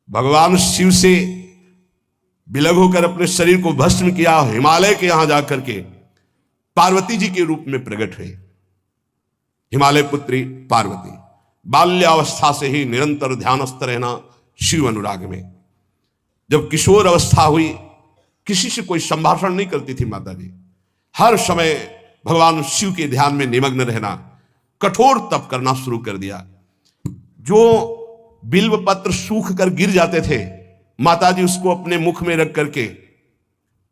भगवान शिव से विलग होकर अपने शरीर को भस्म किया, हिमालय के यहां जाकर के पार्वती जी के रूप में प्रकट हुए। हिमालय पुत्री पार्वती बाल्यावस्था से ही निरंतर ध्यानस्थ रहना शिव अनुराग में। जब किशोर अवस्था हुई, किसी से कोई संभाषण नहीं करती थी माता जी, हर समय भगवान शिव के ध्यान में निमग्न रहना, कठोर तप करना शुरू कर दिया। जो बिल्व पत्र सूख कर गिर जाते थे, माता जी उसको अपने मुख में रख करके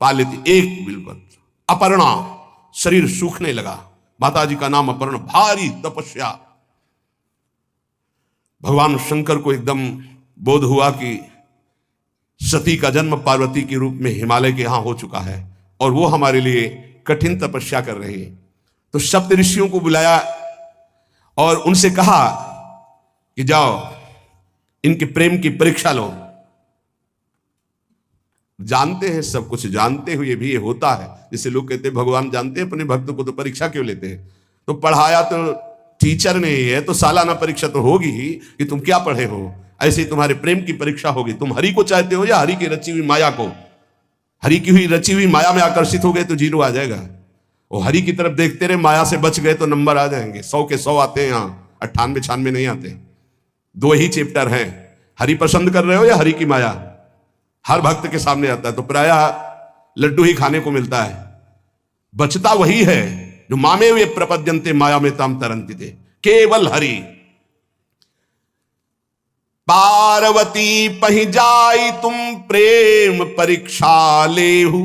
पा लेती। एक बिल्व पत्र, अपर्णा, शरीर सूखने लगा, माता जी का नाम अपर्णा। भारी तपस्या। भगवान शंकर को एकदम बोध हुआ कि सती का जन्म पार्वती के रूप में हिमालय के यहां हो चुका है और वो हमारे लिए कठिन तपस्या कर रही है। तो सप्त ऋषियों को बुलाया और उनसे कहा कि जाओ इनके प्रेम की परीक्षा लो। जानते हैं, सब कुछ जानते हुए भी ये होता है। जैसे लोग कहते हैं भगवान जानते हैं अपने भक्त को, तो परीक्षा क्यों लेते हैं? तो पढ़ाया तो टीचर ने ही है, तो सालाना परीक्षा तो होगी ही कि तुम क्या पढ़े हो। ऐसे ही तुम्हारे प्रेम की परीक्षा होगी। तुम हरि को चाहते हो या हरि की रची हुई माया को? हरि की हुई रची हुई माया में आकर्षित हो गए तो 0 आ जाएगा। और हरि की तरफ देखते रहे, माया से बच गए तो नंबर आ जाएंगे। 100 के 100 आते हैं यहाँ, 98 96 नहीं आते। 2 ही चैप्टर हैं, हरि पसंद कर रहे हो या हरि की माया। हर भक्त के सामने आता है तो प्रायः लड्डू ही खाने को मिलता है। बचता वही है जो मामे वे प्रपद्यन्ते माया में ताम तरंति थे, केवल हरि। पार्वती पहि जाई तुम प्रेम परीक्षा लेहु,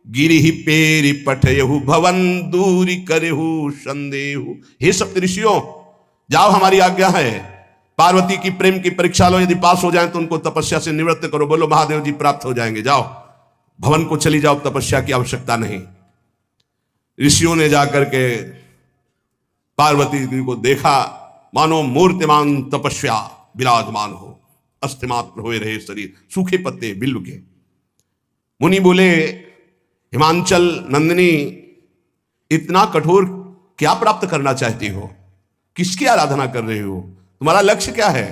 गिरिहि पेरि पठयहु भवन दूरी करहु संदेहु। हे सप्तऋषियों, जाओ, हमारी आज्ञा है, पार्वती की प्रेम की परीक्षा लो। यदि पास हो जाए तो उनको तपस्या से निवृत्त करो। बोलो महादेव जी प्राप्त हो जाएंगे। जाओ भवन को चली जाओ, तपस्या की आवश्यकता नहीं। ऋषियों ने जाकर के पार्वती जी को देखा, मानो मूर्तिमान तपस्या विराजमान हो, अस्थिमात्र हुए रहे शरीर, सूखे पत्ते बिल्व के। मुनि बोले, हिमांचल नंदिनी, इतना कठोर क्या प्राप्त करना चाहती हो? किसकी आराधना कर रहे हो? तुम्हारा लक्ष्य क्या है?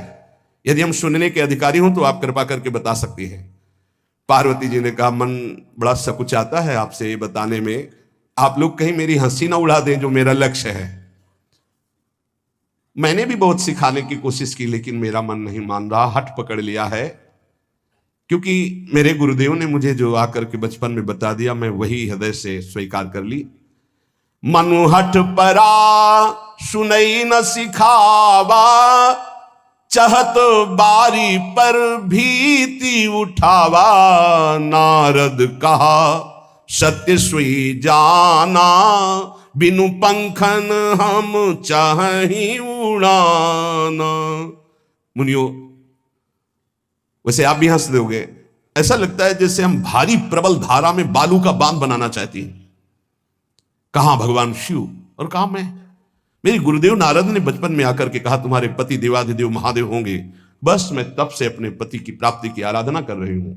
यदि हम सुनने के अधिकारी हों तो आप कृपा करके बता सकती हैं। पार्वती जी ने कहा, मन बड़ा सकुचाता है आपसे ये बताने में। आप लोग कहीं मेरी हंसी ना उड़ा दें जो मेरा लक्ष्य है। मैंने भी बहुत सिखाने की कोशिश की, लेकिन मेरा मन नहीं मान रहा, हठ पकड़ लिया है। क्योंकि मेरे गुरुदेव ने मुझे जो आकर के बचपन में बता दिया, मैं वही हृदय से स्वीकार कर ली। मनु हठ परा सुनई न सिखावा, चहत बारी पर भीति उठावा। नारद कहा सत्य सुई जाना, बिनु पंखन हम चाहि उड़ाना। मुनियो, वैसे आप भी हंस दोगे। ऐसा लगता है जैसे हम भारी प्रबल धारा में बालू का बांध बनाना चाहती हैं। कहां भगवान शिव और कहां मैं? मेरे गुरुदेव नारद ने बचपन में आकर के कहा, तुम्हारे पति देवाधिदेव महादेव होंगे। बस मैं तब से अपने पति की प्राप्ति की आराधना कर रही हूं।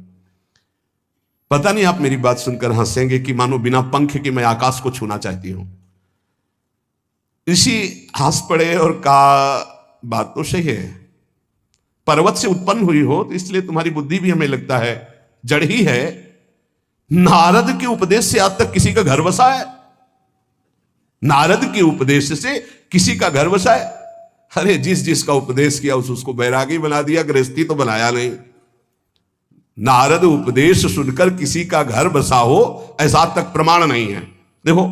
पता नहीं आप मेरी बात सुनकर हंसेंगे कि मानो बिना पंख के मैं आकाश को छूना चाहती हूं। ऋषि हंस पड़े और कहा, बात तो सही है, पर्वत से उत्पन्न हुई हो तो इसलिए तुम्हारी बुद्धि भी हमें लगता है जड़ ही है। नारद के उपदेश से आज तक किसी का घर बसा है? नारद के उपदेश से किसी का घर बसा है? अरे जिसका उपदेश किया उसको बैरागी बना दिया, गृहस्थी तो बनाया नहीं। नारद उपदेश सुनकर किसी का घर बसा हो ऐसा तक प्रमाण नहीं है। देखो,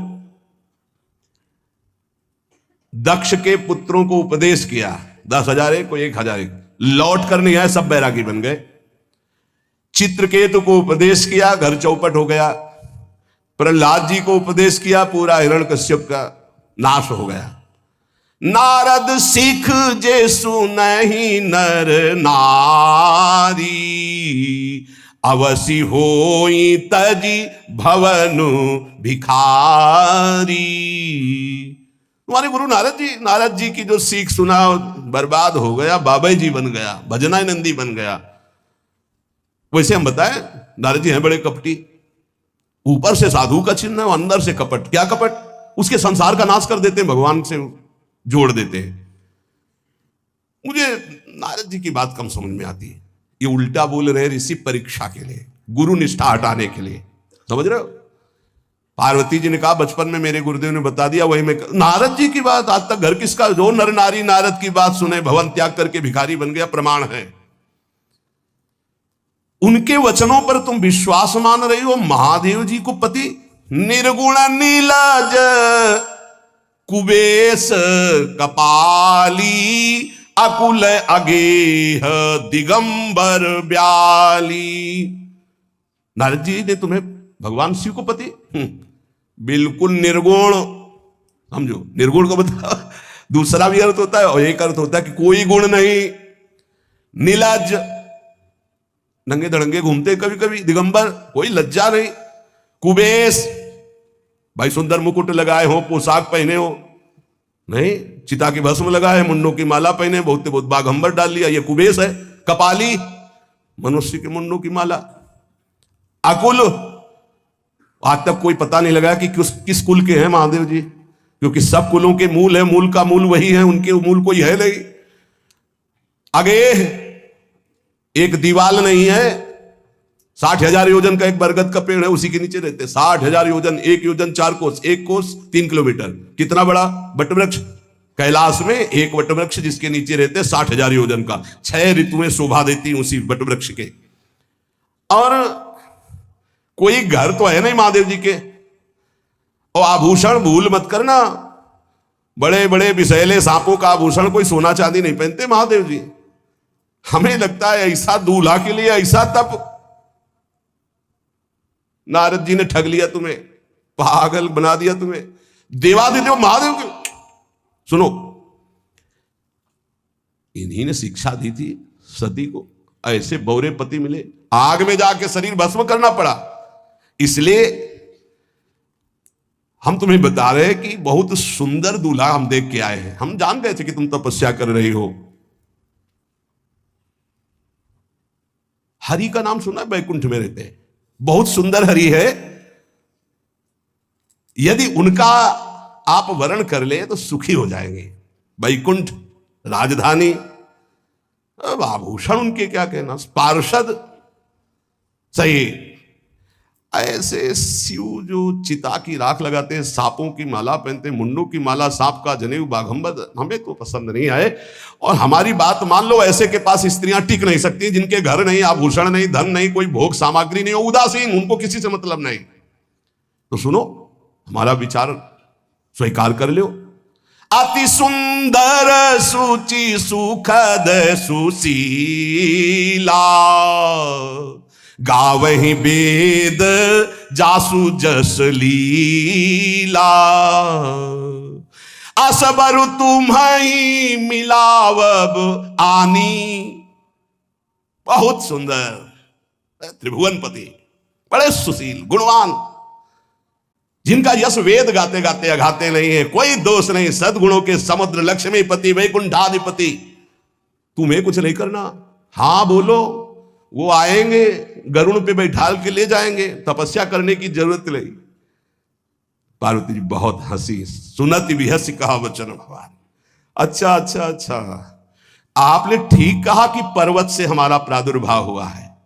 दक्ष के पुत्रों को उपदेश किया, 10,000 एक, कोई 1,000 एक, लौट कर नहीं आए, सब बैरागी बन गए। चित्रकेतु को उपदेश किया, घर चौपट हो गया। प्रहलाद जी को उपदेश किया, पूरा हिरण्यकश्यप का नाश हो गया। नारद सिख जे सुनहि नर नारी, अवसि होई तजी भवनु भिखारी। तुम्हारे गुरु नारद जी की जो सीख सुना बर्बाद हो गया, बाबा जी बन गया, भजनानंदी बन गया। वैसे हम बताएं, नारद जी हैं बड़े कपटी, ऊपर से साधु का चिन्ह है, अंदर से कपट। क्या कपट? उसके संसार का नाश कर देते हैं, भगवान से जोड़ देते हैं। मुझे नारद जी की बात कम समझ में आती है। ये उल्टा बोल रहे ऋषि परीक्षा के लिए, गुरु निष्ठा हटाने के लिए, समझ रहे हो। पार्वती जी ने कहा बचपन में मेरे गुरुदेव ने बता दिया, वही मैं नारद जी की बात आज तक घर किसका, जो नर नारी नारद की बात सुने भवन त्याग करके भिखारी बन गया, प्रमाण है। उनके वचनों पर तुम विश्वास मान रही हो। महादेव जी को पति निर्गुण नीलाज कुबेश कपाली अकुल अगेह दिगंबर ब्याली। नारद जी ने तुम्हें भगवान शिव को पति बिल्कुल निर्गुण, समझो निर्गुण को बता, दूसरा भी अर्थ होता है और एक अर्थ होता है कि कोई गुण नहीं। नीलाज नंगे धड़ंगे घूमते कभी कभी, दिगंबर कोई लज्जा नहीं, कुबेश भाई सुंदर मुकुट लगाए हो, पोशाक पहने हो, नहीं चिता की भस्म लगाए, मुंडों की माला पहने, बहुत बाघंबर डाल लिया, ये कुबेश है। कपाली मनुष्य के मुंडों की माला। अकुल आज तक कोई पता नहीं लगा कि किस कुल के हैं महादेव जी, क्योंकि सब कुलों के मूल है, मूल का मूल वही है, उनके मूल कोई है नहीं। आगे एक दीवाल नहीं है, 60,000 योजन का एक बरगद का पेड़ है, उसी के नीचे रहते 60,000 योजन, 1 योजन 4 कोस, 1 कोस 3 किलोमीटर, कितना बड़ा वटवृक्ष कैलाश में, एक वटवृक्ष जिसके नीचे रहते 60,000 योजन का, 6 ऋतुएं शोभा देती उसी वटवृक्ष के। और कोई घर तो है नहीं महादेव जी के। और आभूषण भूल मत करना, बड़े बड़े विषैले सांपों का आभूषण कोई सोना चांदी नहीं पहनते महादेव जी। हमें लगता है ऐसा दूल्हा के लिए ऐसा तप, नारद जी ने ठग लिया तुम्हें, पागल बना दिया तुम्हें। देवादिदेव महादेव के सुनो, इन्हीं ने शिक्षा दी थी सती को, ऐसे बौरे पति मिले, आग में जाके शरीर भस्म करना पड़ा। इसलिए हम तुम्हें बता रहे हैं कि बहुत सुंदर दूल्हा हम देख के आए हैं। हम जान गए थे कि तुम तपस्या कर रही हो। हरि का नाम सुना है, बैकुंठ में रहते हैं, बहुत सुंदर हरि है। यदि उनका आप वर्ण कर ले तो सुखी हो जाएंगे। बैकुंठ राजधानी, अब आभूषण उनके क्या कहना, पार्षद सही। ऐसे शिव जो चिता की राख लगाते हैं, सांपों की माला पहनते हैं, मुंडों की माला, सांप का जनेऊ, बाघंबर, हमें तो पसंद नहीं आए। और हमारी बात मान लो, ऐसे के पास स्त्रियां टिक नहीं सकती जिनके घर नहीं, आभूषण नहीं, धन नहीं, कोई भोग सामग्री नहीं, उदासीन, उनको किसी से मतलब नहीं। तो सुनो, हमारा विचार स्वीकार कर लो। अति सुंदर सुचि सुखद सुशीला, गावहि वेद जासु जस लीला, असबर तुम्हि मिलावब आनी। बहुत सुंदर त्रिभुवनपति, बड़े सुशील गुणवान, जिनका यश वेद गाते गाते अघाते नहीं है, कोई दोष नहीं, सद्गुणों के समुद्र, लक्ष्मीपति, वैकुंठाधिपति। तुम्हें कुछ नहीं करना, हां बोलो, वो आएंगे, गरुड़ पे बैठाल के ले जाएंगे, तपस्या करने की जरूरत नहीं। पार्वती जी बहुत हंसी, सुनति विहस्य कहा वचन भगवान। अच्छा अच्छा अच्छा, आपने ठीक कहा कि पर्वत से हमारा प्रादुर्भाव हुआ है,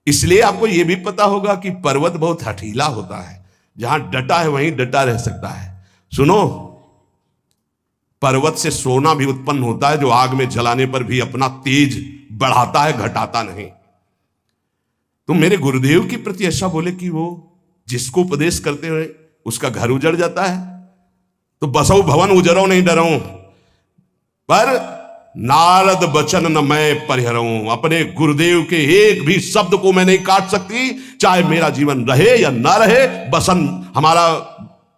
इसलिए आपको यह भी पता होगा कि पर्वत बहुत हठीला होता है, जहां डटा है वहीं डटा रह सकता है। सुनो, पर्वत से सोना भी उत्पन्न होता है, जो आग में जलाने पर भी अपना तेज बढ़ाता है, घटाता नहीं। तुम मेरे गुरुदेव के प्रति ऐसा बोले कि वो जिसको उपदेश करते हुए उसका घर उजड़ जाता है, तो बसौ भवन उजरो नहीं डरो, पर नारद बचन न मैं परिहरऊं। अपने गुरुदेव के एक भी शब्द को मैं नहीं काट सकती, चाहे मेरा जीवन रहे या ना रहे। बसन हमारा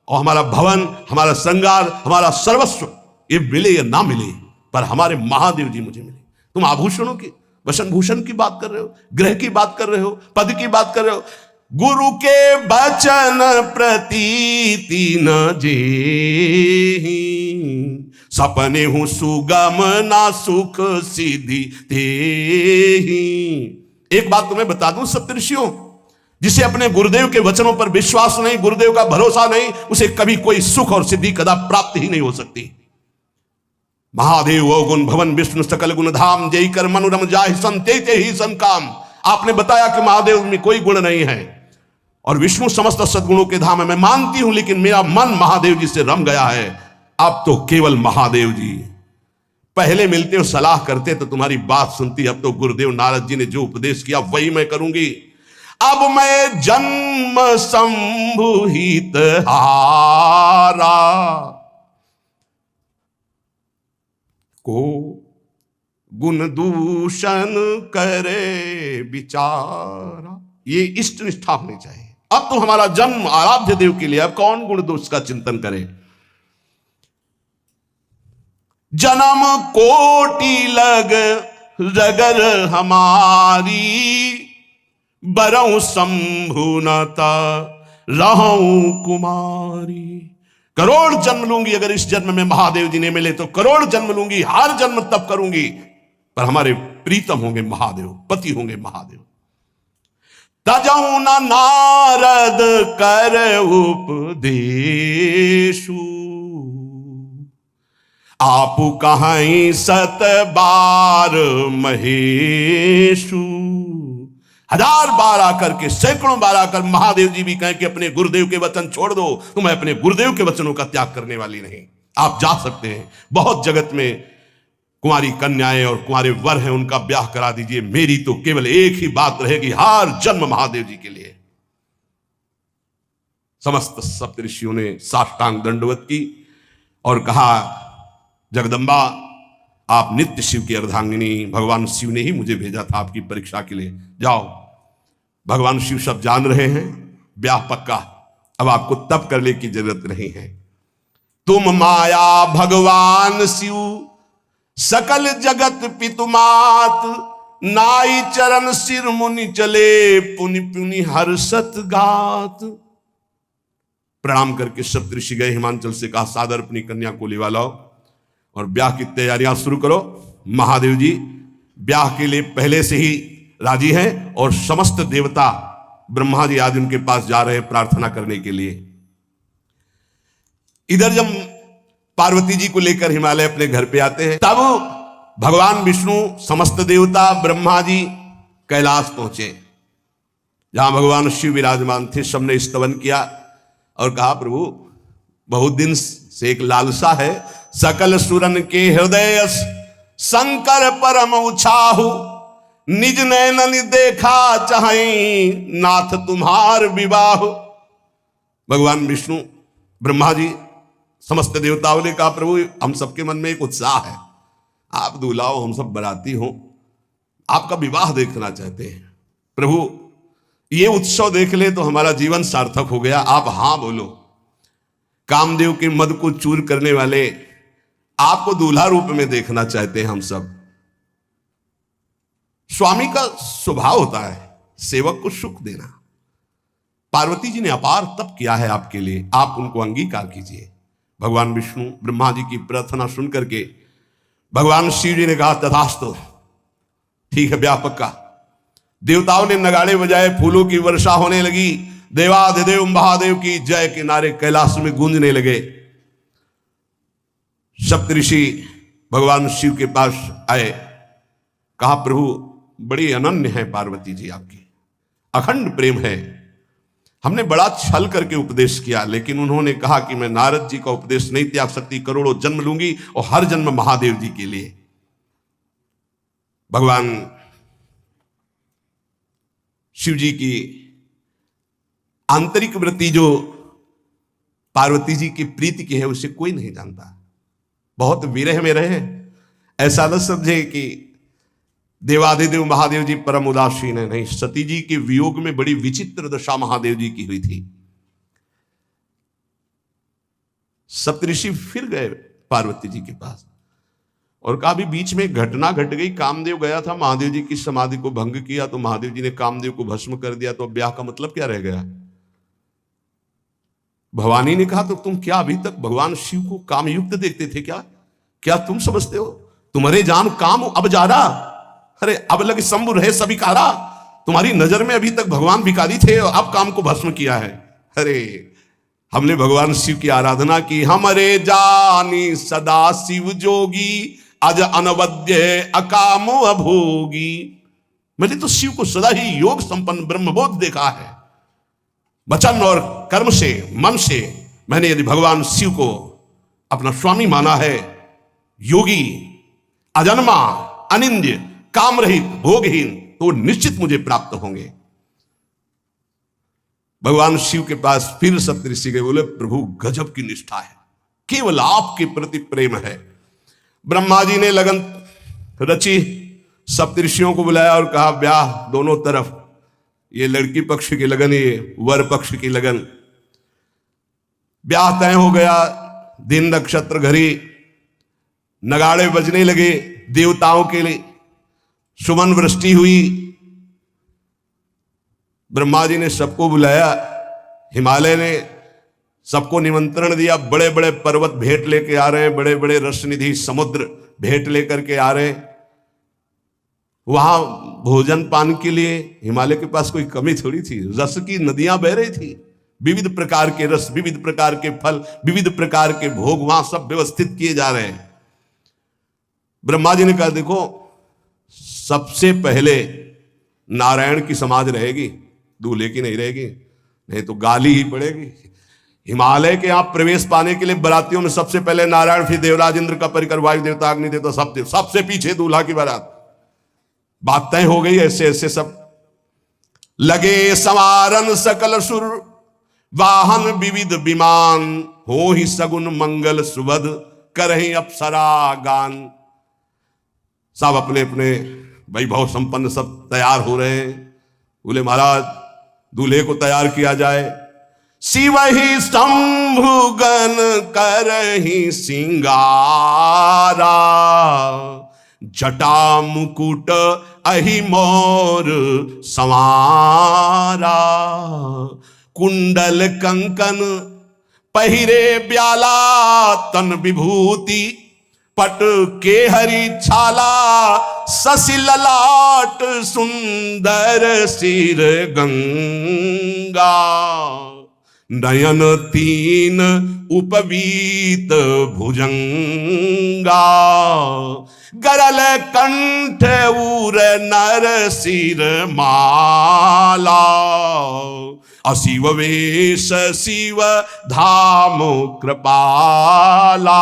और हमारा भवन, हमारा श्रृंगार, हमारा सर्वस्व, ये मिले या ना मिले, पर हमारे महादेव जी मुझे मिले। तुम आभूषणों की, वसन भूषण की बात कर रहे हो, ग्रह की बात कर रहे हो, पद की बात कर रहे हो। गुरु के बचन प्रतीति न जेहि, सपने हूं सुगम ना सुख सिद्धि तेहि। एक बात तुम्हें बता दूं सप्तऋषियों, जिसे अपने गुरुदेव के वचनों पर विश्वास नहीं, गुरुदेव का भरोसा नहीं, उसे कभी कोई सुख और सिद्धि कदा प्राप्त ही नहीं हो सकती। महादेव गुण भवन विष्णु सकल गुण धाम, जय कर मनोरम जाहि संते ते ही सन काम। आपने बताया कि महादेव में कोई गुण नहीं है और विष्णु समस्त सद्गुणों के धाम है। मैं मानती हूं, लेकिन मेरा मन महादेव जी से रम गया है। अब तो केवल महादेव जी। पहले मिलते हो सलाह करते तो तुम्हारी बात सुनती, अब तो गुरुदेव नारद जी ने जो उपदेश किया वही मैं करूंगी। अब मैं जन्म संभुहित हारा को गुण दूषण करे विचारा। ये इष्ट निष्ठा होनी चाहिए। अब तो हमारा जन्म आराध्य देव के लिए, अब कौन गुण दोष का चिंतन करे। जन्म कोटि लग रगर हमारी, बरऊ शंभुनता रहूं कुमारी। करोड़ जन्म लूंगी, अगर इस जन्म में महादेव जी ने मिले तो करोड़ जन्म लूंगी, हर जन्म तप करूंगी, पर हमारे प्रीतम होंगे महादेव, पति होंगे महादेव। तजऊ न नारद कर उपदेशु, आप कहीं सत बार महेशु। हजार बार आकर के, सैकड़ों बार आकर महादेव जी भी कहें कि अपने गुरुदेव के वचन छोड़ दो, तो मैं अपने गुरुदेव के वचनों का त्याग करने वाली नहीं। आप जा सकते हैं, बहुत जगत में कुंवारी कन्याएं और कुंवारे वर हैं, उनका ब्याह करा दीजिए। मेरी तो केवल एक ही बात रहेगी, हर जन्म महादेव जी के लिए। समस्त सप्तऋषियों ने साष्टांग दंडवत की और कहा, जगदम्बा आप नित्य शिव की अर्धांगिनी, भगवान शिव ने ही मुझे भेजा था आपकी परीक्षा के लिए। जाओ, भगवान शिव सब जान रहे हैं, ब्याह पक्का, अब आपको तप करने की जरूरत नहीं है। तुम माया भगवान शिव, सकल जगत पितुमात, नाई चरण सिर मुनि चले, पुनि पुनि हर्षत गात। प्रणाम करके सप्तऋषि गए, हिमांचल से कहा, सादर अपनी कन्या को लिवा लाओ और ब्याह की तैयारियां शुरू करो। महादेव जी ब्याह के लिए पहले से ही राजी हैं और समस्त देवता ब्रह्मा जी आदि उनके पास जा रहे हैं प्रार्थना करने के लिए। इधर जब पार्वती जी को लेकर हिमालय अपने घर पे आते हैं, तब भगवान विष्णु, समस्त देवता, ब्रह्मा जी कैलाश पहुंचे, जहां भगवान शिव विराजमान थे। सबने स्तवन किया और कहा, प्रभु बहुत दिन से एक लालसा है, सकल सुरन के हृदय शंकर परम उछाहु, निज नैनन देखा चाहे नाथ तुम्हार विवाह। भगवान विष्णु, ब्रह्मा जी, समस्त देवताओं ने कहा, प्रभु हम सबके मन में एक उत्साह है, आप दूल्हा हो, हम सब बराती हो, आपका विवाह देखना चाहते हैं। प्रभु ये उत्सव देख ले तो हमारा जीवन सार्थक हो गया, आप हां बोलो। कामदेव के मद को चूर करने वाले आपको दूल्हा रूप में देखना चाहते हैं हम सब। स्वामी का स्वभाव होता है सेवक को सुख देना। पार्वती जी ने अपार तप किया है आपके लिए, आप उनको अंगीकार कीजिए। भगवान विष्णु, ब्रह्मा जी की प्रार्थना सुन करके भगवान शिव जी ने कहा, तथास्तु, ठीक है, ब्याह पक्का। देवताओं ने नगाड़े बजाए, फूलों की वर्षा होने लगी, देवाधिदेव महादेव की जय के नारे कैलाश में गूंजने लगे। सप्तऋषि भगवान शिव के पास आए, कहा, प्रभु बड़ी अनन्य है पार्वती जी, आपकी अखंड प्रेम है। हमने बड़ा छल करके उपदेश किया, लेकिन उन्होंने कहा कि मैं नारद जी का उपदेश नहीं त्याग सकती, करोड़ों जन्म लूंगी और हर जन्म महादेव जी के लिए। भगवान शिव जी की आंतरिक वृत्ति जो पार्वती जी की प्रीति की है, उसे कोई नहीं जानता। बहुत विरह में रहे, ऐसा न समझे कि देवाधिदेव महादेव जी परम उदासीन है, नहीं। सती जी के वियोग में बड़ी विचित्र दशा महादेव जी की हुई थी। सप्तऋषि फिर गए पार्वती जी के पास और कहा, भी बीच में घटना घट गई, कामदेव गया था, महादेव जी की समाधि को भंग किया, तो महादेव जी ने कामदेव को भस्म कर दिया, तो अब ब्याह का मतलब क्या रह गया। भवानी ने कहा, तो तुम क्या अभी तक भगवान शिव को कामयुक्त देखते थे क्या? क्या तुम समझते हो तुम्हारे जान काम अब जा रहा? अरे अब लगे शंभु रहे सभी कारा, तुम्हारी नजर में अभी तक भगवान भिखारी थे और अब काम को भस्म किया है। अरे हमने भगवान शिव की आराधना की। हमरे जानी सदा शिव जोगी, अज अनवद्य अकामो अभोगी। मैंने तो शिव को सदा ही योग संपन्न ब्रह्मबोध देखा है। वचन और कर्म से, मन से मैंने यदि भगवान शिव को अपना स्वामी माना है, योगी, अजन्मा, अनिंद्य, काम रहित, भोगहीन, तो निश्चित मुझे प्राप्त होंगे। भगवान शिव के पास फिर सप्तऋषि गए, बोले प्रभु गजब की निष्ठा है, केवल आपके प्रति प्रेम है। ब्रह्मा जी ने लगन रची, सप्तऋषियों को बुलाया और कहा ब्याह दोनों तरफ, ये लड़की पक्ष की लगन, ये वर पक्ष की लगन। ब्याह तय हो गया। दिन नक्षत्र घड़ी, नगाड़े बजने लगे, देवताओं के लिए सुमन वृष्टि हुई। ब्रह्मा जी ने सबको बुलाया, हिमालय ने सबको निमंत्रण दिया। बड़े बड़े पर्वत भेंट लेके आ रहे हैं, बड़े बड़े रसनिधि समुद्र भेंट लेकर के आ रहे हैं। वहां भोजन पान के लिए हिमालय के पास कोई कमी थोड़ी थी, रस की नदियां बह रही थी। विविध प्रकार के रस, विविध प्रकार के फल, विविध प्रकार के भोग वहां सब व्यवस्थित किए जा रहे हैं। ब्रह्मा जी ने कहा देखो, सबसे पहले नारायण की समाज रहेगी, दूल्हे की नहीं रहेगी, नहीं तो गाली ही पड़ेगी। हिमालय के यहां प्रवेश पाने के लिए बारातियों में सबसे पहले नारायण, फिर देवराज इंद्र का परिकर, वायु देवता, अग्नि देवता, सबसे पीछे दूल्हा की बारात। बात तय हो गई। ऐसे ऐसे सब लगे संवारन सकल सुर, वाहन विविध विमान, हो ही सगुन मंगल सुबद, करहि अप्सरा गान। सब अपने अपने वैभव संपन्न सब तैयार हो रहे हैं। बोले महाराज दूल्हे को तैयार किया जाए। शिव ही शंभुगन करहि सिंगारा, जटा मुकुट अहि मोर संवारा, कुंडल कंकन पहिरे ब्याला, तन विभूति पट के हरि छाला, शशि ललाट सुंदर सिर गंगा, नयन तीन उपवीत भुजंगा, गरल कंठ उर नर सिर माला, अशिव वेश शिव धाम कृपाला,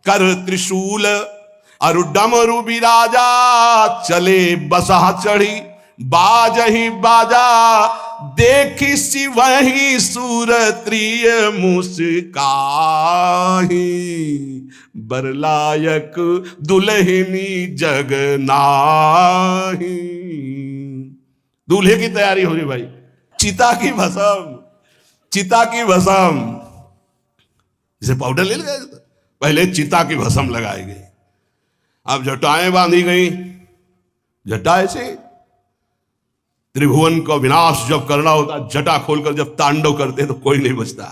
कर त्रिशूल अरु डमरु बिराजा, चले बसहा चढ़ी बाजही बाजा, देखी शिवहि सुरत्रिय मुस्काही, बरलायक दुल्हनी जग नाही। दूल्हे की तैयारी हो रही भाई। चिता की भस्म, चिता की भस्म, जैसे पाउडर ले गए, पहले चिता की भस्म लगाई गई। अब जटाएं बांधी गई। जटा ऐसे त्रिभुवन का विनाश जब करना होता, जटा खोलकर जब तांडव करते तो कोई नहीं बचता।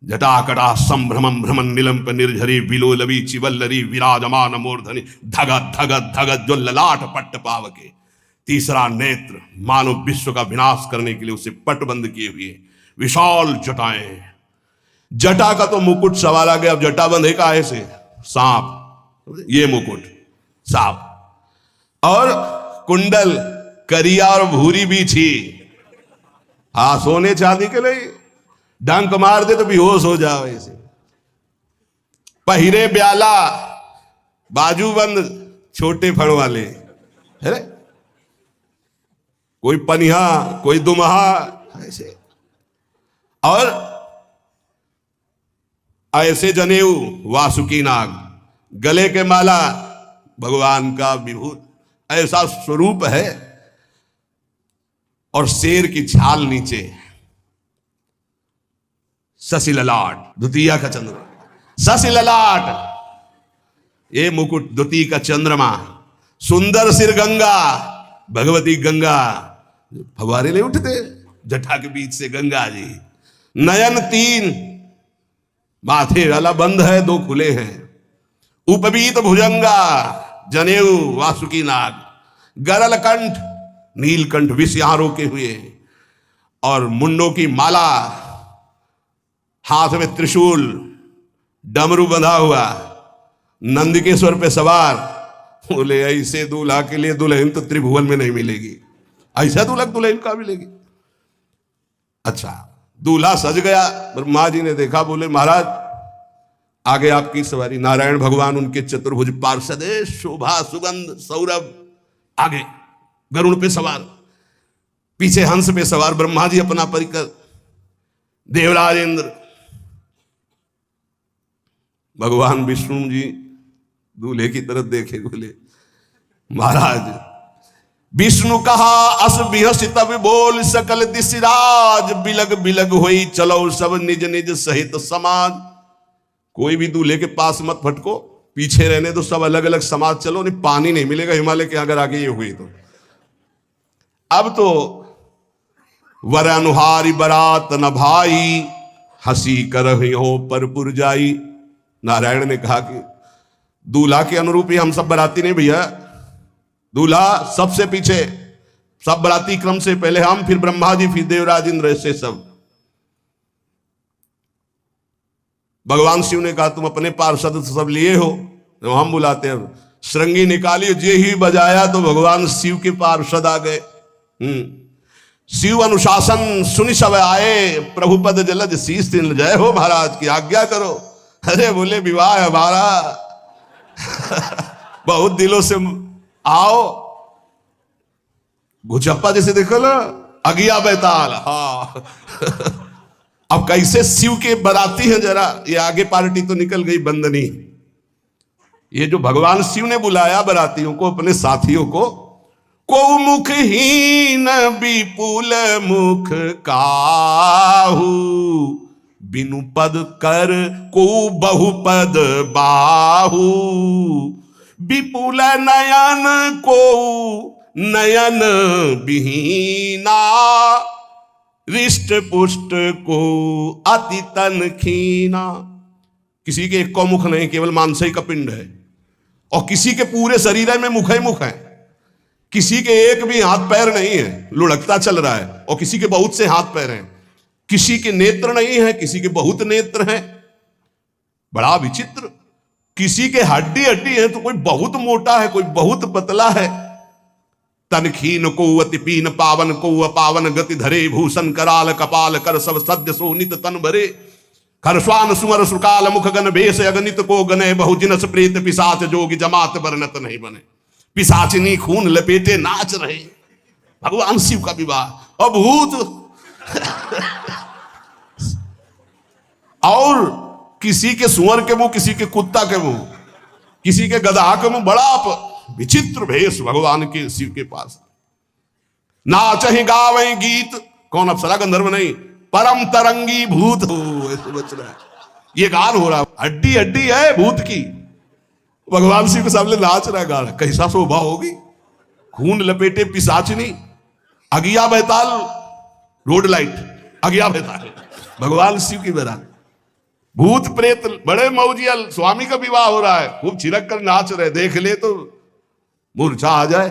जटा कटा संभ्रमम भ्रमण निलंप निर्झरी, विलोलवी चिवल्लरी, विराजमान मूर्धनि, धगत धगत धगत, जो ललाट पट्ट पावके। तीसरा नेत्र मानव विश्व का विनाश करने के लिए उसे पटबंद किए हुए विशाल जटाएं। जटा का तो मुकुट सवाल आ गया। अब जटा बंधे का ऐसे सांप, ये मुकुट सांप, और कुंडल करिया और भूरी भी थी। हाँ, सोने चांदी के लिए डंक मार दे तो बेहोश हो जाओ ऐसे। पहिरे ब्याला, बाजूबंद छोटे फड़ वाले, है कोई पनिहा, कोई दुमहा ऐसे, और ऐसे जनेऊ वासुकी नाग, गले के माला भगवान का विभूत, ऐसा स्वरूप है। और शेर की छाल नीचे, शशि ललाट, द्वितीय का चंद्रमा, शशि ललाट, ये मुकुट द्वितीय का चंद्रमा, सुंदर सिर गंगा, भगवती गंगा, फवारे नहीं उठते जटा के बीच से गंगा जी। नयन तीन, माथे वाला बंद है, दो खुले हैं। उपवीत भुजंगा, जनेऊ वासुकी नाग, गरल कंठ, नीलकंठ विष यहां रोके हुए, और मुंडों की माला, हाथ में त्रिशूल, डमरू बंधा हुआ, नंदिकेश्वर पे सवार। बोले ऐसे दूल्हा के लिए दुल्हन तो त्रिभुवन में नहीं मिलेगी, ऐसा दूल्हा दुल्हन का मिलेगी। अच्छा, दूल्हा सज गया, ब्रह्मा जी ने देखा, बोले महाराज आगे आपकी सवारी। नारायण भगवान उनके चतुर्भुज पार्षद, शोभा सुगंध सौरभ, आगे गरुड़ पे सवार, पीछे हंस पे सवार ब्रह्मा जी अपना परिकर, देवराज इंद्र, भगवान विष्णु जी दूल्हे की तरफ देखे, बोले महाराज विष्णु कहा अस बिहस तब बोल सकल दिशराज, बिलग बिलग होई चलो सब निज निज सहित समाज। कोई भी दूल्हे के पास मत फटको, पीछे रहने दो, सब अलग अलग समाज चलो, नहीं पानी नहीं मिलेगा हिमालय के अगर आगे ये हुई तो। अब तो वर अनुहारी बरात न भाई, हंसी कर हो पर पुरजाई। नारायण ने कहा कि दूल्हा के अनुरूप ही हम सब बराती नहीं भैया, दूल्हा सबसे पीछे, सब बराती क्रम से पहले हम, फिर ब्रह्मा जी, फिर देवराज इंद्र, ऐसे सब। भगवान शिव ने कहा तुम अपने पार्षद सब लिए हो, तो हम बुलाते हैं। श्रृंगी निकाली, जे ही बजाया तो भगवान शिव के पार्षद आ गए। शिव अनुशासन सुनि सब आए, प्रभु पद जलद शीस तिल, जय हो महाराज की आज्ञा करो। अरे बोले विवाह हमारा बहुत दिलों से आओ। घुचप्पा जैसे देखो ना, अगिया बैताल। हाँ अब कैसे शिव के बराती हैं, जरा ये आगे पार्टी तो निकल गई बंदनी। ये जो भगवान शिव ने बुलाया बरातियों को, अपने साथियों को, को मुखहीन विपुल मुख काहू, बिनु पद कर को बहुपद बाहू, विपुल नयन को नयन विहीना, रिष्ट पुष्ट को अति तन खीना। किसी के एक को मुख नहीं, केवल मांसई का पिंड है, और किसी के पूरे शरीर में मुख ही मुख है। किसी के एक भी हाथ पैर नहीं है, लुढ़कता चल रहा है, और किसी के बहुत से हाथ पैर हैं। किसी के नेत्र नहीं है, किसी के बहुत नेत्र हैं, बड़ा विचित्र। किसी के हड्डी हड्डी है तो कोई बहुत मोटा है, कोई बहुत पतला है। तनखीन को अति पीन, पावन को अपावन गति धरे, भूषण कराल कपाल कर सब सद्य सोनित तन भरे। खरस्वान सुमर सुकाल मुख गण भेष, अगणित को गने बहु जिनस प्रेत पिशाच, जोगी जमात बरनत नहीं बने। पिशाचिनी खून लपेटे नाच रहे, भगवान शिव का विवाह। और भूत और किसी के सुअर के मुंह, किसी के कुत्ता के मुंह, किसी के गधा के मुंह, बड़ा विचित्र भेष भगवान के शिव के पास। नाच ही गावे गीत, कौन अप्सरा गंधर्व नहीं, परम तरंगी भूत हो, ऐसे बच रहा है। ये गान हो रहा, हड्डी हड्डी है भूत की, भगवान शिव के सामने नाच रहा है, गा रहा। कैसा शोभा होगी, खून लपेटे पिशाचिनी, अगिया बैताल, रोड लाइट अगिया बैताल, भगवान शिव की बारात। भूत प्रेत बड़े मौजियल, स्वामी का विवाह हो रहा है, खूब छिड़क कर नाच रहे, देख ले तो मूर्छा आ जाए।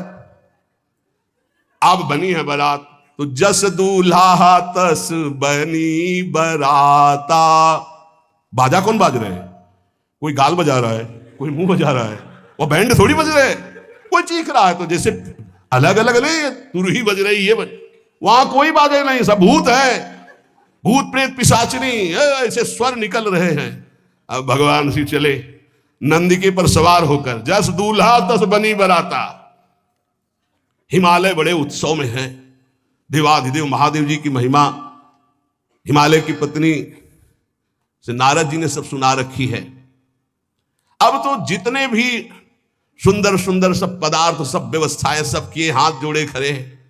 अब बनी है बारात, तो जस दूल्हा तस बनी बराता। बाजा कौन बाज रहे हैं? कोई गाल बजा रहा है, कोई मुंह बजा रहा है, वो बैंड थोड़ी बज रहे, कोई चीख रहा है। तो जैसे अलग अलग नहीं, तुरही बज रही, ये बज, वहां कोई बाजे नहीं, सब भूत है, भूत प्रेत पिशाचिनी, ऐसे स्वर निकल रहे हैं। अब भगवान शिव चले नंदिके पर सवार होकर, जस दूल्हा तस बनी बराता। हिमालय बड़े उत्सव में है, देवाधिदेव महादेव जी की महिमा हिमालय की पत्नी से नारद जी ने सब सुना रखी है। अब तो जितने भी सुंदर सुंदर सब पदार्थ, सब व्यवस्थाएं, सब किए, हाथ जोड़े खड़े हैं।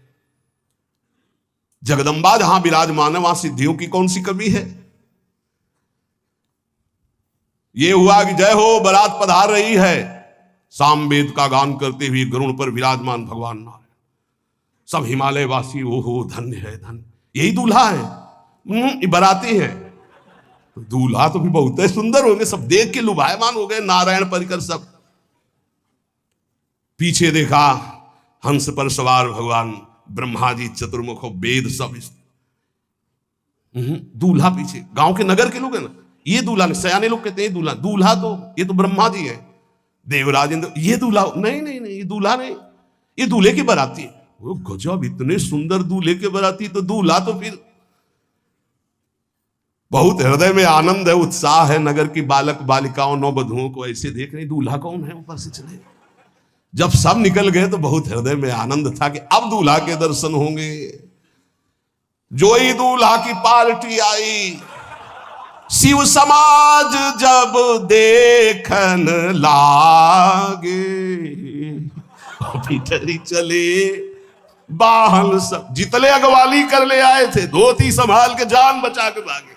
जगदम्बा जहां विराजमान है, वहां सिद्धियों की कौन सी कमी है। ये हुआ कि जय हो बारात पधार रही है, सामवेद का गान करते हुए गरुड़ पर विराजमान भगवान नारायण। सब हिमालय वासी ओहो धन्य है, धन्य, यही दूल्हा है, बाराती है। दूल्हा तो भी बहुत है, सुंदर होंगे, सब देख के लुभायमान हो गए, नारायण परिकर सब। पीछे देखा हंस पर सवार भगवान ब्रह्मा जी, चतुर्मुख, वेद सब। दूल्हा पीछे, गांव के नगर के लोग है ना, ये दूल्हा नहीं, सयाने लोग कहते हैं दूल्हा, दूल्हा तो ये तो ब्रह्मा जी है, देवराज इंद्र, ये दूल्हा नहीं नहीं नहीं, ये दूल्हा नहीं, ये दूल्हे की बाराती है। वो गजब, इतने सुंदर दूल्हे के बाराती, तो दूल्हा तो फिर बहुत हृदय में आनंद है, उत्साह है, नगर की बालक बालिकाओं नौवधुओं को ऐसे देख रहे, दूल्हा कौन है ऊपर से चले। जब सब निकल गए तो बहुत हृदय में आनंद था कि अब दूल्हा के दर्शन होंगे। जो ही दूल्हा की पार्टी आई, शिव समाज जब देखन लागे, भीतरी चले बाहन सब, जितने अगवाली कर ले आए थे धोती संभाल के जान बचा के भागे।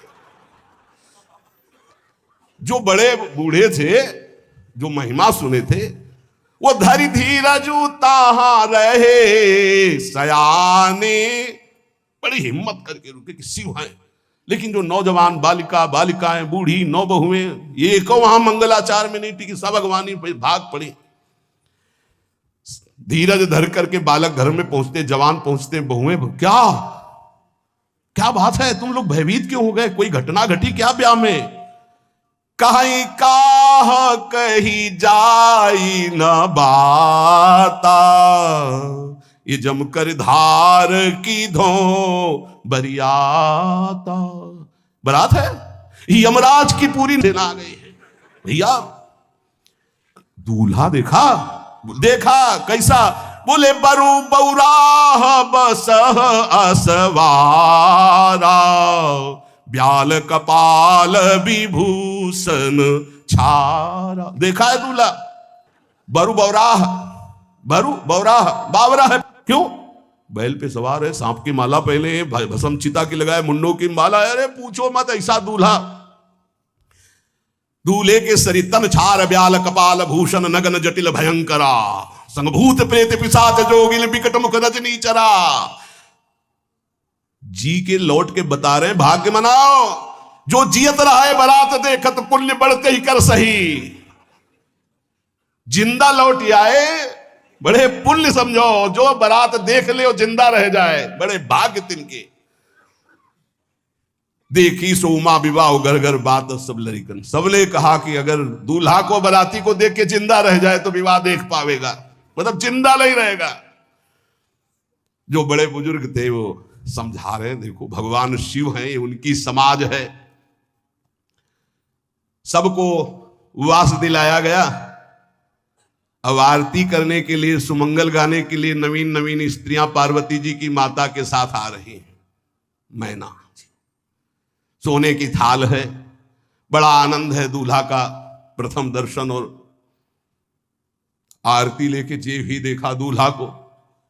जो बड़े बूढ़े थे, जो महिमा सुने थे, वो धरी धीरज ताहां रहे सयाने, बड़ी हिम्मत करके रुके कि शिव हैं। लेकिन जो नौजवान बालिकाएं, बूढ़ी नौबहुएं, ये को वहां मंगलाचार में नहीं टिकी, सब अगवानी भाग पड़ी। धीरज धर करके बालक घर में पहुंचते, जवान पहुंचते, बहुएं, क्या क्या बात है, तुम लोग भयभीत क्यों हो गए, कोई घटना घटी क्या ब्याह में? कहीं काह कही जाई न बाता, ये जमकर धार की धो बरियाता। बरात है, यमराज की पूरी सेना आ गई है भैया। दूल्हा देखा कैसा, बोले बरु बौराह बसह असवारा, ब्याल कपाल विभूषण छारा। देखा है दूल्हा, बरु बौराह बावरा है, क्यों? बैल पे सवार है, सांप की माला पहले, भस्म चिता की लगाए, मुंडों की माला, अरे पूछो मत, ऐसा दूल्हा। दूल्हे के शरीर तन छार, ब्याल कपाल भूषण, नगन जटिल भयंकरा, संगभूत प्रेत पिशाच जोगिल बिकट मुख रजनी चरा। जी के लौट के बता रहे हैं, भाग्य मनाओ, जो जियत रहा है बरात देखत, पुण्य बढ़ते ही कर सही। जिंदा लौट आए, बड़े पुण्य समझो, जो बरात देख ले और जिंदा रह जाए, बड़े भाग्य तिनके। देखी सो उमा विवाह घर घर बात सब लड़िकन, सबने कहा कि अगर दूल्हा को बराती को देख के जिंदा रह जाए तो विवाह देख पावेगा, मतलब जिंदा नहीं रहेगा। जो बड़े बुजुर्ग थे वो समझा रहे, देखो भगवान शिव हैं, ये उनकी समाज है। सबको वास दिलाया गया। अब आरती करने के लिए, सुमंगल गाने के लिए नवीन नवीन स्त्रियां पार्वती जी की माता के साथ आ रही हैं। मैना सोने की थाल है, बड़ा आनंद है दूल्हा का प्रथम दर्शन। और आरती लेके जे भी देखा दूल्हा को,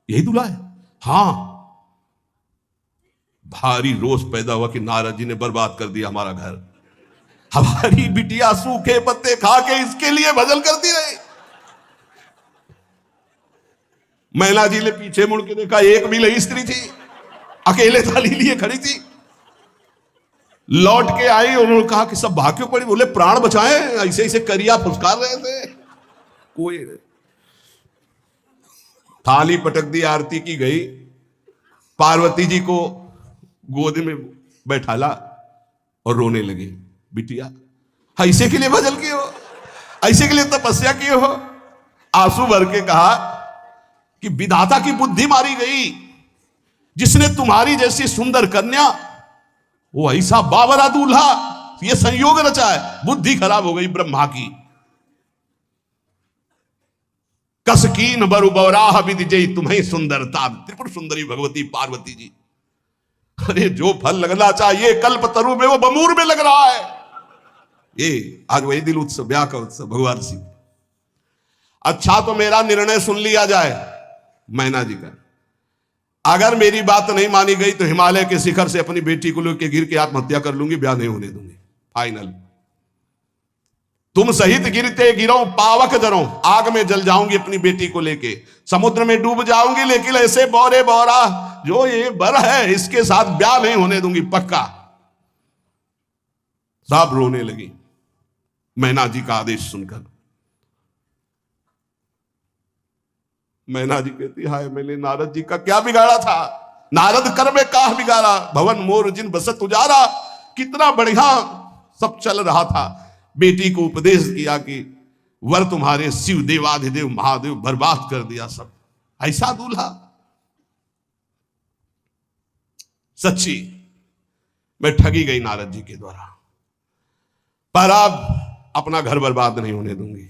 यही दूल्हा है, हाँ। भारी रोष पैदा हुआ कि नारद जी ने बर्बाद कर दिया हमारा घर, हमारी बिटिया सूखे पत्ते खा के इसके लिए भजन करती रही। मैना जी ने पीछे मुड़ के देखा, एक भी नहीं स्त्री थी, अकेले थाली लिए खड़ी थी। लौट के आई, उन्होंने कहा कि सब भाग क्यों पड़ी? बोले प्राण बचाए, ऐसे ऐसे करिया फुसकार रहे थे। कोई थाली पटक दी, आरती की गई, पार्वती जी को गोद में बैठाला और रोने लगे। बिटिया ऐसे के लिए भजन किए हो, ऐसे के लिए तपस्या किए हो? आंसू भर के कहा कि विधाता की बुद्धि मारी गई, जिसने तुम्हारी जैसी सुंदर कन्या, वो ऐसा बावरा दूल्हा, ये संयोग रचा है, बुद्धि खराब हो गई ब्रह्मा की। कसकीन बरु बौराह विदिजई तुम्हें सुंदरता, त्रिपुर सुंदरी भगवती पार्वती जी। अरे जो फल लगना चाहिए कल्प तरु में, वो बमूर में लग रहा है। ये आज वही दिल उत्सव, ब्याह का उत्सव भगवान शिव। अच्छा तो मेरा निर्णय सुन लिया जाए मैना जी का, अगर मेरी बात नहीं मानी गई तो हिमालय के शिखर से अपनी बेटी को लेकर गिर के आत्महत्या कर लूंगी, ब्याह नहीं होने दूंगी, फाइनल। तुम सहित गिरते गिरो पावक जरो, आग में जल जाऊंगी अपनी बेटी को लेके, समुद्र में डूब जाऊंगी, लेकिन ऐसे बौरे बौरा जो ये बर है इसके साथ ब्याह नहीं होने दूंगी, पक्का। सब रोने लगी मैना जी का आदेश सुनकर। मैना जी कहती, हाय मैंने नारद जी का क्या बिगाड़ा था, नारद कर में काह बिगाड़ा, भवन मोर जिन बसत उजारा। कितना बढ़िया सब चल रहा था। बेटी को उपदेश किया कि वर तुम्हारे शिव देवाधिदेव महादेव बर्बाद कर दिया सब। ऐसा दूल्हा, सच्ची मैं ठगी गई नारद जी के द्वारा, पर अब अपना घर बर्बाद नहीं होने दूंगी।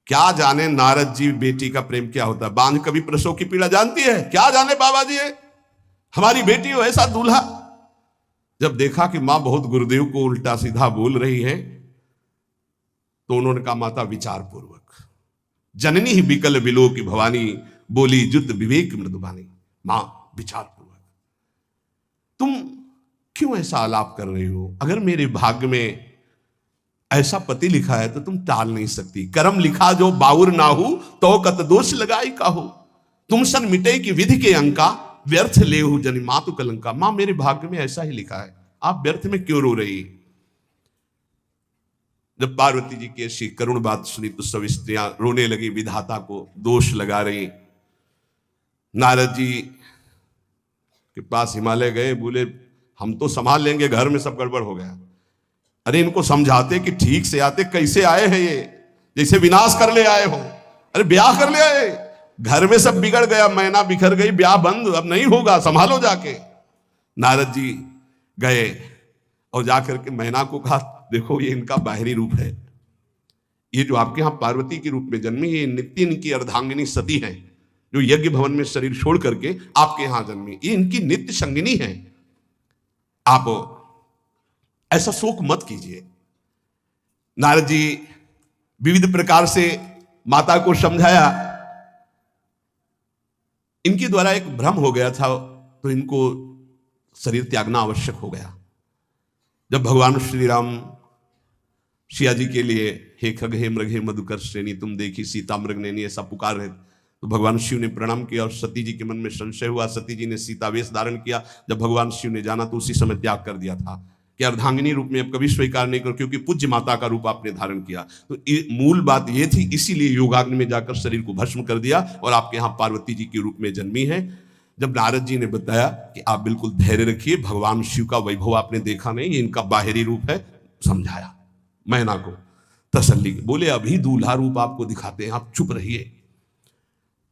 क्या जाने नारद जी बेटी का प्रेम क्या होता है। बांझ कभी प्रसव की पीड़ा जानती है, क्या जाने बाबा जी है हमारी बेटी हो ऐसा दूल्हा। जब देखा कि मां बहुत गुरुदेव को उल्टा सीधा बोल रही है तो उन्होंने कहा माता विचार पूर्वक। जननी ही बिकल बिलो की भवानी, बोली जुत विवेक मृदुबानी। मां विचार पूर्वक, तुम क्यों ऐसा आलाप कर रही हो। अगर मेरे भाग्य में ऐसा पति लिखा है तो तुम टाल नहीं सकती। कर्म लिखा जो बाउर ना हो तो कत दोष लगाई का हो। तुम सन मिटे की विधि के अंका, व्यर्थ ले हो जनी मातु कलंका। मां मेरे भाग्य में ऐसा ही लिखा है, आप व्यर्थ में क्यों रो रही। जब पार्वती जी की ऐसी करुण बात सुनी तो सब स्त्रियां रोने लगी, विधाता को दोष लगा रही। नारद जी के पास हिमालय गए, बोले हम तो संभाल लेंगे, घर में सब गड़बड़ हो गया। अरे इनको समझाते कि ठीक से आते, कैसे आए हैं ये, जैसे विनाश कर ले आए हो। अरे ब्याह कर ले आए, घर में सब बिगड़ गया, मैना बिखर गई, ब्याह बंद, अब नहीं होगा, संभालो जाके। नारद जी गए और जाकर के मैना को कहा देखो ये इनका बाहरी रूप है, ये जो आपके यहाँ पार्वती के रूप में जन्मी, ये नित्य इनकी अर्धांगिनी सती है जो यज्ञ भवन में शरीर छोड़ करके आपके यहां जन्मी, ये इनकी नित्य संगिनी है। आप ऐसा शोक मत कीजिए। नारद जी विविध प्रकार से माता को समझाया। इनके द्वारा एक भ्रम हो गया था तो इनको शरीर त्यागना आवश्यक हो गया। जब भगवान श्री राम सिया जी के लिए हे खग हे मृग हे मधुकर श्रेणी तुम देखी सीता मृग नैनी ऐसा पुकार रहे तो भगवान शिव ने प्रणाम किया और सती जी के मन में संशय हुआ। सती जी ने सीता वेश धारण किया। जब भगवान शिव ने जाना तो उसी समय त्याग कर दिया था कि अर्धांगिनी रूप में अब कभी स्वीकार नहीं करो, क्योंकि पूज्य माता का रूप आपने धारण किया। तो मूल बात यह थी, इसीलिए योगाग्नि में जाकर शरीर को भस्म कर दिया और आपके यहाँ पार्वती जी के रूप में जन्मी है। जब नारद जी ने बताया कि आप बिल्कुल धैर्य रखिए, भगवान शिव का वैभव आपने देखा नहीं, ये इनका बाहरी रूप है, समझाया मैना को तसल्ली। बोले अभी दूल्हा रूप आपको दिखाते हैं, आप चुप रहिए।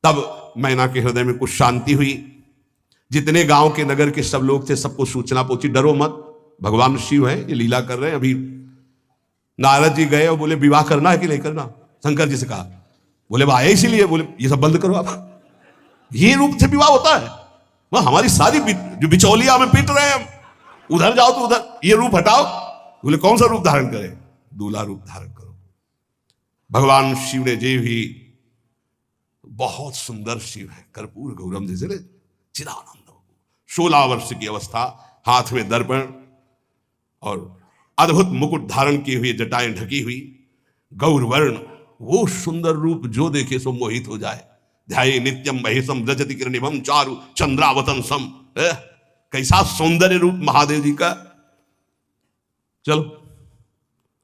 तब मैना के हृदय में कुछ शांति हुई। जितने गांव के नगर के सब लोग थे सबको सूचना पहुंची, डरो मत, भगवान शिव है, ये लीला कर रहे हैं। अभी नारद जी गए और बोले विवाह करना है कि नहीं करना। शंकर जी से कहा, बोले आए इसीलिए, बोले ये सब बंद करो आप, ये रूप से विवाह होता है, वह हमारी सारी जो बिचौलिया में पीट रहे हैं, उधर जाओ तो उधर, ये रूप हटाओ। बोले कौन सा रूप धारण करें। दूल्हा रूप धारण करो। भगवान शिव ने जे भी, बहुत सुंदर शिव है, कर्पूर गौरम जैसे चिदानंद, 16 वर्ष की अवस्था, हाथ में दर्पण और अद्भुत मुकुट धारण किए हुए, जटाएं ढकी हुई, गौरवर्ण, वो सुंदर रूप जो देखे सो मोहित हो जाए। ध्याये नित्यम महेशम रजति किरणिमं चारु चंद्रावतन सम। कैसा सौंदर्य रूप महादेव जी का। चलो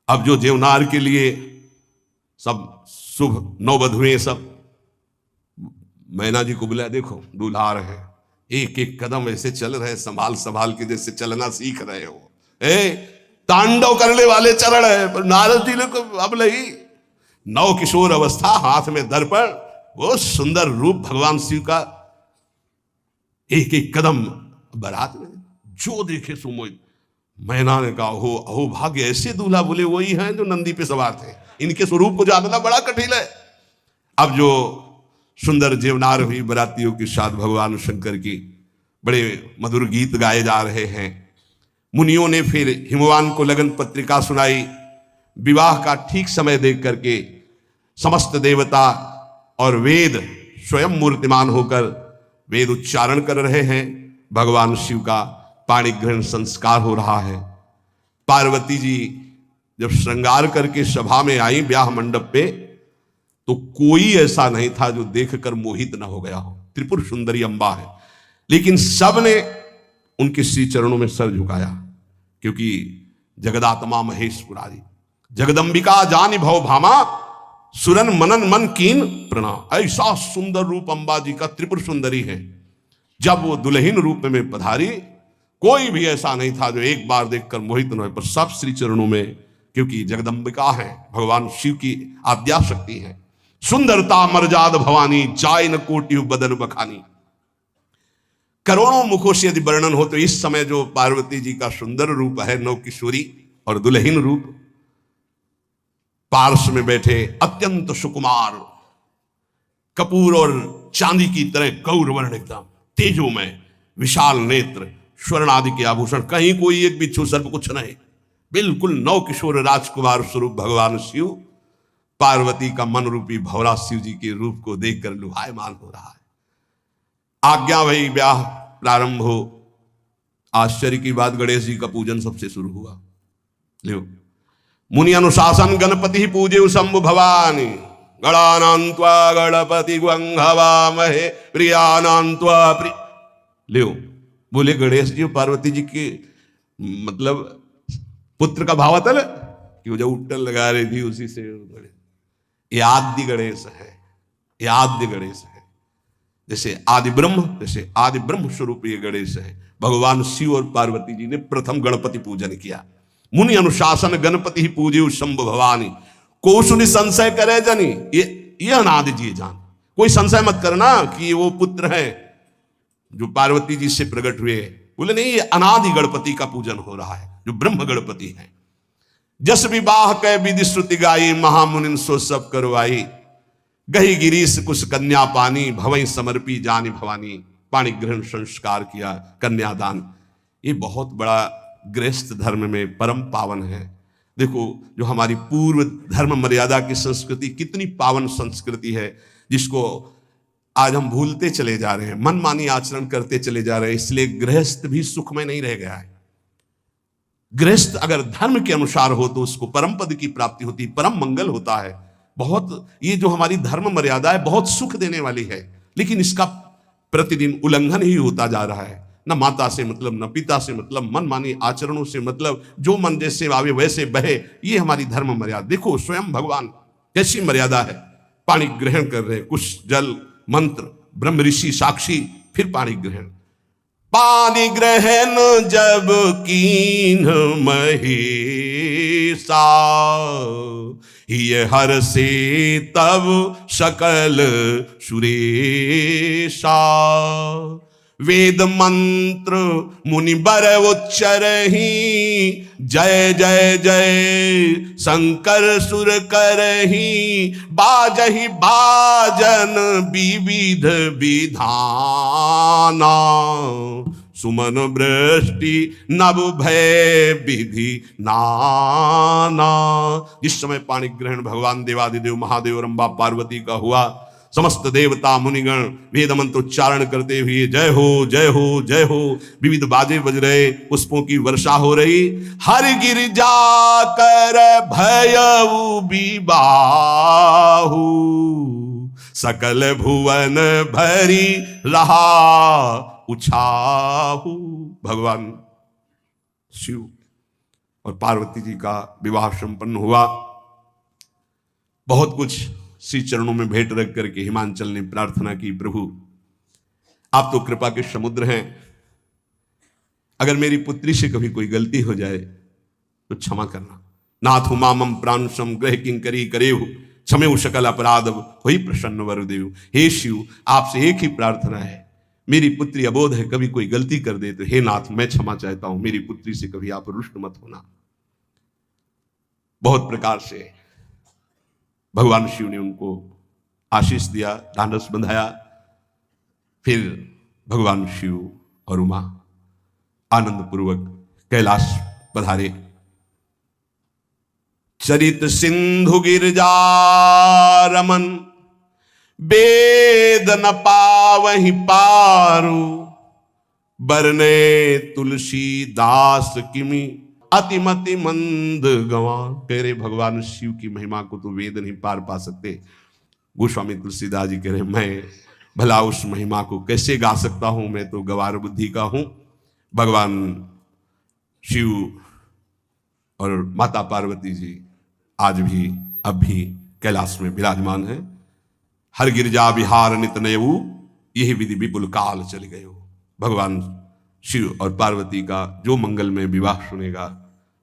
अब जो देवनार के लिए सब शुभ नववधुएं सब मैना जी को बुलाया, देखो दूल्हा आ रहे हैं, एक एक कदम ऐसे चल रहे, संभाल संभाल के जैसे चलना सीख रहे हो। तांडव करने वाले चरण है, पर नारद जी ने अब नहीं, नव किशोर अवस्था, हाथ में दर्पण, वो सुंदर रूप भगवान शिव का, एक एक कदम बारात में जो देखे सो मोहित। मैना ने कहा हो अहो भाग्य, ऐसे दूल्हा। बोले वही हैं जो नंदी पे सवार थे, इनके स्वरूप को जानना बड़ा कठिन है। अब जो सुंदर जीवनार हुई बरातियों के साथ भगवान शंकर की बड़े मधुर गीत गाए जा रहे हैं। मुनियों ने फिर हिमवान को लगन पत्रिका सुनाई। विवाह का ठीक समय देख करके समस्त देवता और वेद स्वयं मूर्तिमान होकर वेद उच्चारण कर रहे हैं। भगवान शिव का पाणी ग्रहण संस्कार हो रहा है। पार्वती जी जब श्रृंगार करके सभा में आई ब्याह मंडप पे, तो कोई ऐसा नहीं था जो देखकर मोहित न हो गया हो। त्रिपुर सुंदरी अंबा है, लेकिन सब ने उनके श्री चरणों में सर झुकाया, क्योंकि जगदात्मा महेश पुरारी जगदंबिका जानि भव भामा, सुरन मनन मन कीन प्रणाम। ऐसा सुंदर रूप अंबा जी का त्रिपुर सुंदरी है। जब वो दुल्हन रूप में पधारी, कोई भी ऐसा नहीं था जो एक बार देखकर मोहित न हो, पर सब श्री चरणों में, क्योंकि जगदम्बिका है, भगवान शिव की आद्या शक्ति है। सुंदरता मर्याद भवानी, जाय न कोटि बदन बखानी। करोड़ों मुखों से यदि वर्णन हो तो इस समय जो पार्वती जी का सुंदर रूप है, नव किशोरी और दुल्हन रूप, पार्श्व में बैठे अत्यंत सुकुमार, कपूर और चांदी की तरह गौर वर्ण, एकदम तेजोमय, विशाल नेत्र, स्वर्ण आदि के आभूषण, कहीं कोई एक बिच्छू सर्प कुछ नहीं, बिल्कुल नव किशोर राजकुमार स्वरूप भगवान शिव पार्वती का मन रूपी भवरा शिव जी के रूप को देखकर लुभायमान हो रहा है। आज्ञा भई, ब्याह प्रारंभ हो। आश्चर्य की बात, गणेश जी का पूजन सबसे शुरू हुआ। लियो, मुनि अनुशासन गणपति पूजे शंभु भवानी, गणानान्त्वा गणपति ग्वंघवामहे प्रियानान्त्वा प्रिय। लियो, बोले गणेश जी पार्वती जी के मतलब पुत्र का भावातल कि वो जब उट्टल लगा रही थी उसी से ये आदि गणेश है, ये आद्य गणेश है। जैसे आदि ब्रह्म, जैसे आदि ब्रह्म स्वरूप ये गणेश है। भगवान शिव और पार्वती जी ने प्रथम गणपति पूजन किया। मुनि अनुशासन गणपति ही पूजे शंभु भवानी, को सुनि संशय करे जनी, ये अनादि जी जान, कोई संशय मत करना कि वो पुत्र है जो पार्वती जी से प्रकट हुए। बोले नहीं, ये अनादि गणपति का पूजन हो रहा है जो ब्रह्म गणपति है। जस विवाह कै विधि श्रुति गाई, महामुनिन सो सब करवाई, गही गिरीश कुश कन्या पानी, भवई समर्पी जानी भवानी। पाणी ग्रहण संस्कार किया, कन्यादान, ये बहुत बड़ा गृहस्थ धर्म में परम पावन है। देखो, जो हमारी पूर्व धर्म मर्यादा की संस्कृति कितनी पावन संस्कृति है, जिसको आज हम भूलते चले जा रहे हैं, मनमानी आचरण करते चले जा रहे हैं। इसलिए गृहस्थ भी सुख में नहीं रह गया है। गृहस्थ अगर धर्म के अनुसार हो तो उसको परम पद की प्राप्ति होती, परम मंगल होता है। बहुत, ये जो हमारी धर्म मर्यादा है बहुत सुख देने वाली है, लेकिन इसका प्रतिदिन उल्लंघन ही होता जा रहा है। न माता से मतलब, न पिता से मतलब, मनमानी आचरणों से मतलब, जो मन जैसे आवे वैसे बहे, ये हमारी धर्म मर्यादा। देखो स्वयं भगवान कैसी मर्यादा है, पानी ग्रहण कर रहे, कुछ जल मंत्र, ब्रह्म ऋषि साक्षी, फिर पानी ग्रहण। पानी ग्रहण जब कीन महेशा, ये हर से तब सकल सुरेशा। वेद मंत्र मुनि बर उच्चरहि, जय जय जय शंकर सुर करहि। बाजहि बाजन विविध विधाना, सुमन वृष्टि नभ भय विधि नाना। जिस समय पाणी ग्रहण भगवान देवादिदेव महादेव रंबा पार्वती का हुआ, समस्त देवता मुनिगण वेद मंत्र उच्चारण करते हुए जय हो जय हो जय हो, विविध बाजे बज रहे, पुष्पों की वर्षा हो रही। हर गिरिजा कर भयउ विबाहु, सकल भुवन भरी रहा उछाहु। भगवान शिव और पार्वती जी का विवाह संपन्न हुआ। बहुत कुछ श्री चरणों में भेंट रख करके हिमांचल ने प्रार्थना की, प्रभु आप तो कृपा के समुद्र हैं, अगर मेरी पुत्री से कभी कोई गलती हो जाए तो क्षमा करना। नाथ मामम प्रांशम ग्रह किंकरी करेहु, क्षमेउ सकल अपराध होई प्रसन्न वरुदेव। हे शिव, आपसे एक ही प्रार्थना है, मेरी पुत्री अबोध है, कभी कोई गलती कर दे तो हे नाथ मैं क्षमा चाहता हूं, मेरी पुत्री से कभी आप रुष्ट मत होना। बहुत प्रकार से भगवान शिव ने उनको आशीष दिया, ढांढस बंधाया। फिर भगवान शिव और उमा आनंद पूर्वक कैलाश पधारे। चरित सिंधु गिरजा रमन, वेद न पावहि पारु। बरने तुलसी दास किमि, अतिमति मंद गवा। कह रहे भगवान शिव की महिमा को तो वेद नहीं पार पा सकते। गोस्वामी तुलसीदास जी कह रहे मैं भला उस महिमा को कैसे गा सकता हूं, मैं तो गवार बुद्धि का हूं। भगवान शिव और माता पार्वती जी आज भी अब भी कैलाश में विराजमान है। हर गिरजा विहार नित नयऊ, यही विधि विपुल काल चल गए हो। भगवान शिव और पार्वती का जो मंगलमय विवाह सुनेगा,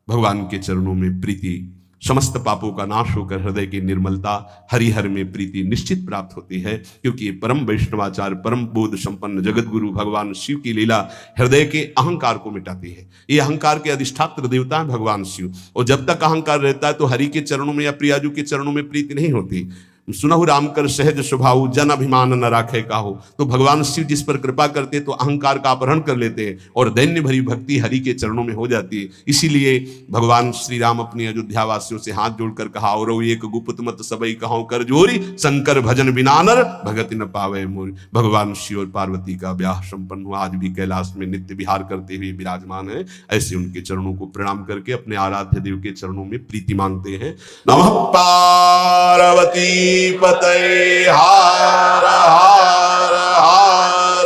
भगवान के चरणों में प्रीति, समस्त पापों का नाश होकर हृदय की निर्मलता, हरिहर में प्रीति निश्चित प्राप्त होती है। क्योंकि ये परम वैष्णवाचार्य, परम बोध संपन्न जगत गुरु भगवान शिव की लीला हृदय के अहंकार को मिटाती है। ये अहंकार के अधिष्ठात्र देवता है भगवान शिव, और जब तक अहंकार रहता है तो हरि के चरणों में या प्रियाजू के चरणों में प्रीति नहीं होती। सुनहु राम कर सहज स्वभाव, जन अभिमान न राखे काहू। तो भगवान शिव जिस पर कृपा करते तो अहंकार का अपहरण कर लेते हैं और दैन्य भरी भक्ति हरि के चरणों में हो जाती है। इसीलिए भगवान श्री राम अपनी अयोध्या वासियों से हाथ जोड़कर कहा, और एक गुप्त मत सबई कहाऊं कर जोरी, शंकर भजन बिना नर भगति न पावे मोरी। भगवान शिव और पार्वती का ब्याह संपन्न हुआ, आज भी कैलाश में नित्य विहार करते हुए विराजमान है। ऐसे उनके चरणों को प्रणाम करके अपने आराध्य देव के चरणों में प्रीति मांगते हैं। नमः पार्वती पतये हार हार हार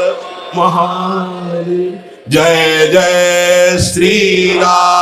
महादेव। जय जय श्री राम।